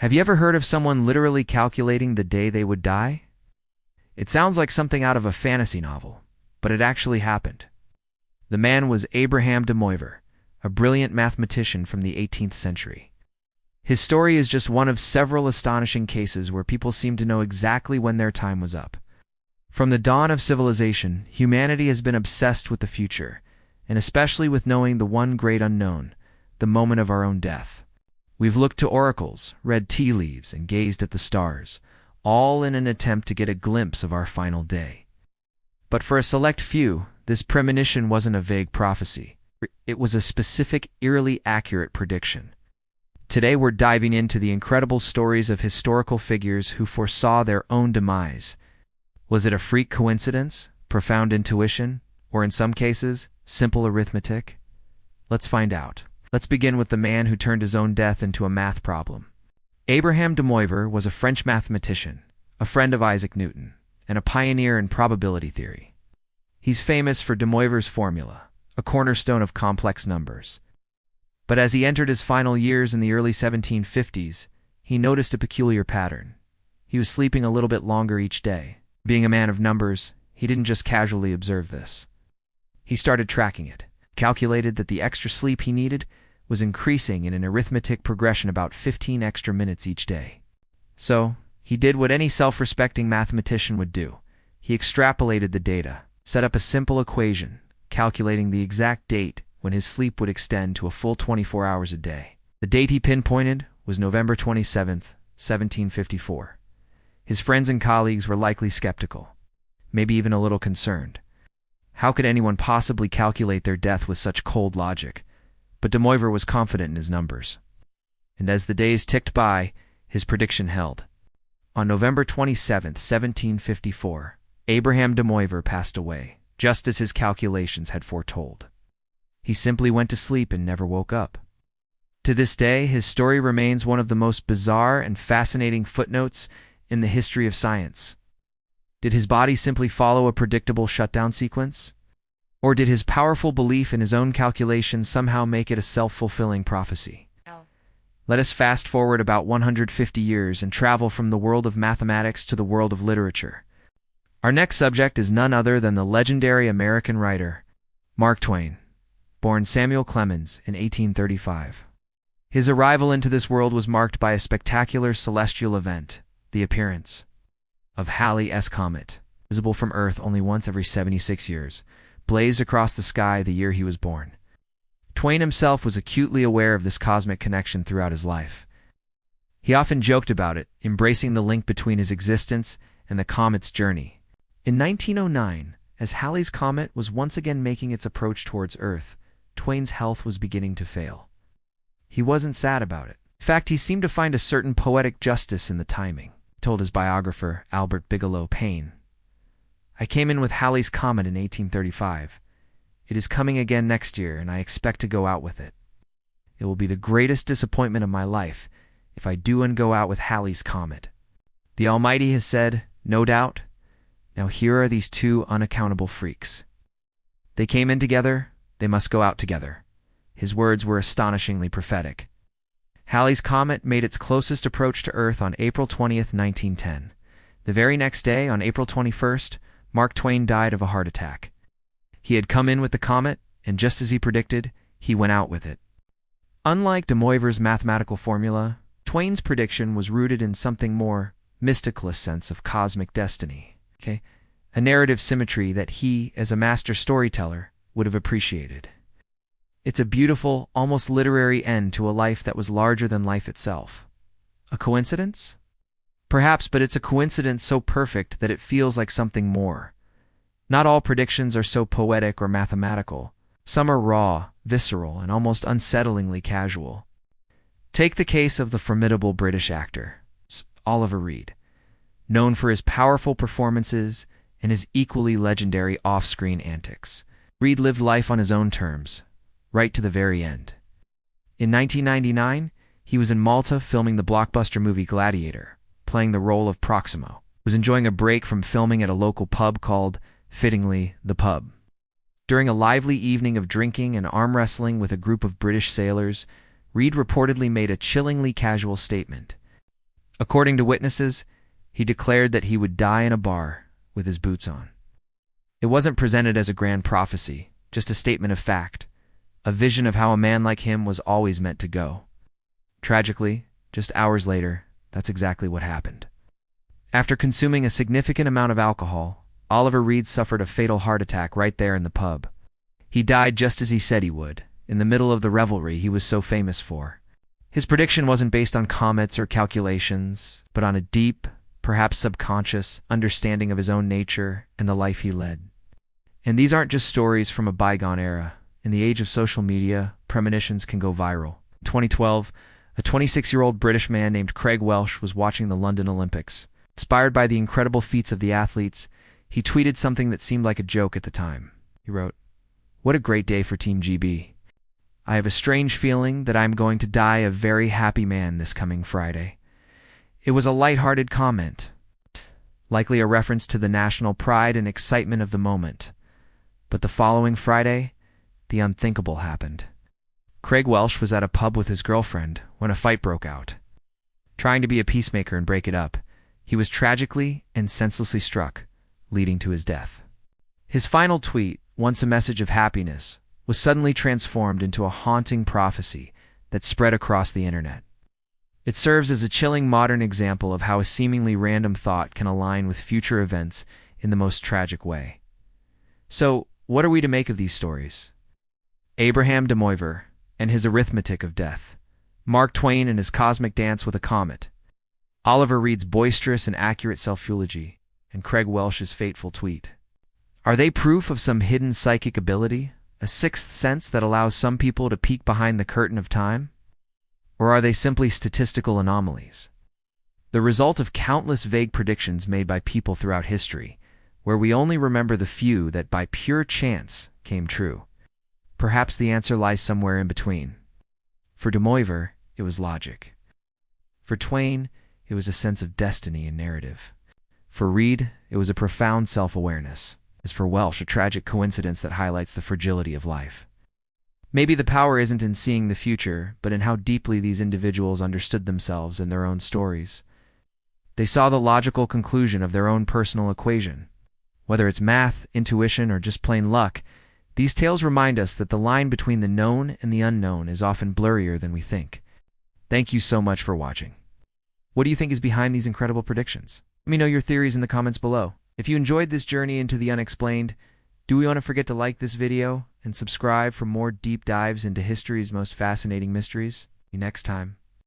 Have you ever heard of someone literally calculating the day they would die? It sounds like something out of a fantasy novel, but it actually happened. The man was Abraham de Moivre, a brilliant mathematician from the 18th century. His story is just one of several astonishing cases where people seem to know exactly when their time was up. From the dawn of civilization, humanity has been obsessed with the future, and especially with knowing the one great unknown, the moment of our own death. We've looked to oracles, read tea leaves, and gazed at the stars, all in an attempt to get a glimpse of our final day. But for a select few, this premonition wasn't a vague prophecy. It was a specific, eerily accurate prediction. Today we're diving into the incredible stories of historical figures who foresaw their own demise. Was it a freak coincidence, profound intuition, or in some cases, simple arithmetic? Let's find out. Let's begin with the man who turned his own death into a math problem. Abraham de Moivre was a French mathematician, a friend of Isaac Newton, and a pioneer in probability theory. He's famous for de Moivre's formula, a cornerstone of complex numbers. But as he entered his final years in the early 1750s, he noticed a peculiar pattern. He was sleeping a little bit longer each day. Being a man of numbers, he didn't just casually observe this. He started tracking it, calculated that the extra sleep he needed was increasing in an arithmetic progression about 15 extra minutes each day. So, he did what any self-respecting mathematician would do. He extrapolated the data, set up a simple equation, calculating the exact date when his sleep would extend to a full 24 hours a day. The date he pinpointed was November 27th, 1754. His friends and colleagues were likely skeptical, maybe even a little concerned. How could anyone possibly calculate their death with such cold logic? But de Moivre was confident in his numbers. And as the days ticked by, his prediction held. On November 27th, 1754, Abraham de Moivre passed away, just as his calculations had foretold. He simply went to sleep and never woke up. To this day, his story remains one of the most bizarre and fascinating footnotes in the history of science. Did his body simply follow a predictable shutdown sequence? Or did his powerful belief in his own calculations somehow make it a self-fulfilling prophecy? Let us fast forward about 150 years and travel from the world of mathematics to the world of literature. Our next subject is none other than the legendary American writer, Mark Twain, born Samuel Clemens in 1835. His arrival into this world was marked by a spectacular celestial event, the appearance of Halley's Comet, visible from Earth only once every 76 years, blazed across the sky the year he was born. Twain himself was acutely aware of this cosmic connection throughout his life. He often joked about it, embracing the link between his existence and the comet's journey. In 1909, as Halley's Comet was once again making its approach towards Earth, Twain's health was beginning to fail. He wasn't sad about it. In fact, he seemed to find a certain poetic justice in the timing, told his biographer, Albert Bigelow Paine. I came in with Halley's Comet in 1835. It is coming again next year, and I expect to go out with it. It will be the greatest disappointment of my life if I do and go out with Halley's Comet. The Almighty has said, no doubt. Now here are these two unaccountable freaks. They came in together, they must go out together. His words were astonishingly prophetic. Halley's Comet made its closest approach to Earth on April 20th, 1910. The very next day, on April 21st, Mark Twain died of a heart attack. He had come in with the comet, and just as he predicted, he went out with it. Unlike de Moivre's mathematical formula, Twain's prediction was rooted in something more mystical, a sense of cosmic destiny, a narrative symmetry that he, as a master storyteller, would have appreciated. It's a beautiful, almost literary end to a life that was larger than life itself. A coincidence? Perhaps, but it's a coincidence so perfect that it feels like something more. Not all predictions are so poetic or mathematical. Some are raw, visceral, and almost unsettlingly casual. Take the case of the formidable British actor, Oliver Reed. Known for his powerful performances and his equally legendary off-screen antics, Reed lived life on his own terms, right to the very end. In 1999, he was in Malta filming the blockbuster movie Gladiator, playing the role of Proximo. He was enjoying a break from filming at a local pub called, fittingly, The Pub. During a lively evening of drinking and arm wrestling with a group of British sailors, Reed reportedly made a chillingly casual statement. According to witnesses, he declared that he would die in a bar with his boots on. It wasn't presented as a grand prophecy, just a statement of fact, a vision of how a man like him was always meant to go. Tragically, just hours later, that's exactly what happened. After consuming a significant amount of alcohol, Oliver Reed suffered a fatal heart attack right there in the pub. He died just as he said he would, in the middle of the revelry he was so famous for. His prediction wasn't based on comets or calculations, but on a deep, perhaps subconscious, understanding of his own nature and the life he led. And these aren't just stories from a bygone era. In the age of social media, premonitions can go viral. In 2012, a 26-year-old British man named Craig Welsh was watching the London Olympics. Inspired by the incredible feats of the athletes, he tweeted something that seemed like a joke at the time. He wrote, "What a great day for Team GB. I have a strange feeling that I am going to die a very happy man this coming Friday." It was a light-hearted comment, likely a reference to the national pride and excitement of the moment. But the following Friday, the unthinkable happened. Craig Welsh was at a pub with his girlfriend when a fight broke out. Trying to be a peacemaker and break it up, he was tragically and senselessly struck, leading to his death. His final tweet, once a message of happiness, was suddenly transformed into a haunting prophecy that spread across the internet. It serves as a chilling modern example of how a seemingly random thought can align with future events in the most tragic way. So, what are we to make of these stories? Abraham de Moivre and his arithmetic of death, Mark Twain and his cosmic dance with a comet, Oliver Reed's boisterous and accurate self-eulogy, and Craig Welsh's fateful tweet. Are they proof of some hidden psychic ability, a sixth sense that allows some people to peek behind the curtain of time? Or are they simply statistical anomalies? The result of countless vague predictions made by people throughout history, where we only remember the few that by pure chance came true. Perhaps the answer lies somewhere in between. For de Moivre, it was logic. For Twain, it was a sense of destiny and narrative. For Reed, it was a profound self-awareness. As for Welsh, a tragic coincidence that highlights the fragility of life. Maybe the power isn't in seeing the future, but in how deeply these individuals understood themselves and their own stories. They saw the logical conclusion of their own personal equation. Whether it's math, intuition, or just plain luck, these tales remind us that the line between the known and the unknown is often blurrier than we think. Thank you so much for watching. What do you think is behind these incredible predictions? Let me know your theories in the comments below. If you enjoyed this journey into the unexplained, do we want to forget to like this video and subscribe for more deep dives into history's most fascinating mysteries? See you next time.